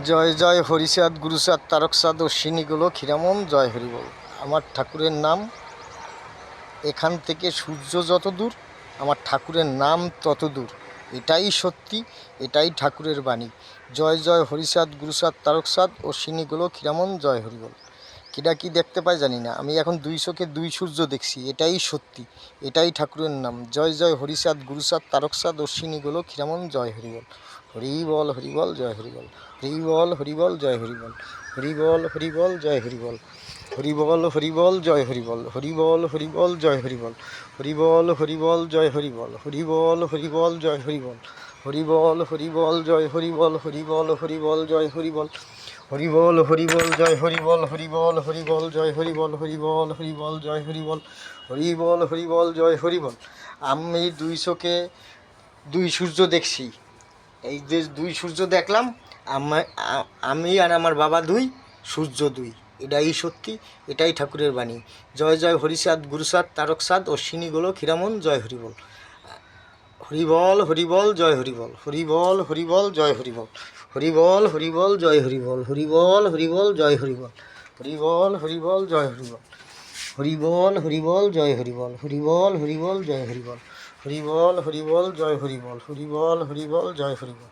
জয় জয় হরিচাঁদ গুরুচাঁদ তারকচাঁদ অশ্বিনীগুলো ক্ষীরামন জয় হরিবল। আমার ঠাকুরের নাম, এখান থেকে সূর্য যত দূর আমার ঠাকুরের নাম তত দূর। এটাই সত্যি, এটাই ঠাকুরের বাণী। জয় জয় হরিচাঁদ গুরুচাঁদ তারকচাঁদ অশ্বিনীগুলো ক্ষীরামন জয় হরিবল। কিরা কি দেখতে পাই জানি না, আমি এখন দুই চোখে দুই সূর্য দেখছি। এটাই সত্যি, এটাই ঠাকুরের নাম। জয় জয় হরিচাঁদ গুরুচাঁদ তারকচাঁদ অশ্বিনীগুলো ক্ষীরামন জয় হরিবল। হরিবল হরিবল জয় হরিবল। হরিবল হরিবল জয় হরিবল। হরিবল হরিবল জয় হরিবল। হরিবল হরিবল জয় হরিবল। হরিবল হরিবল জয় হরিবল। হরিবল হরিবল জয় হরিবল। হরিবল হরিবল জয় হরিবল। হরিবল হরিবল জয় হরিবল। হরিবল হরিবল জয় হরিবল। হরিবল হরিবল জয় হরিবল। হরিবল হরিবল জয় হরিবল। হরিবল হরিবল জয় হরিবল। হরিবল হরিবল জয় হরিবল। আমি দুই চোখে দুই সূর্য দেখছি। এই যে দুই সূর্য দেখলাম, আমি আর আমার বাবা দুই, সূর্য দুই। এটাই সত্যি, এটাই ঠাকুরের বাণী। জয় জয় হরিচাঁদ গুরুচাঁদ তারকচাঁদ অশ্বিনীগুলো ক্ষীরামন জয় হরিবল। হরিবল হরিবল জয় হরিবল। হরিবল হরিবল জয় হরিবল। হরিবল হরিবল জয় হরিবল। হরিবল হরিবল জয় হরিবল। হরিবল হরিবল জয় হরিবল। হরিবল হরিবল জয় হরিবল। হরিবল হরিবল জয় হরিবল। হরিবল হরিবল জয় হরিবল। হরিবল হরিবল জয় হরিবল।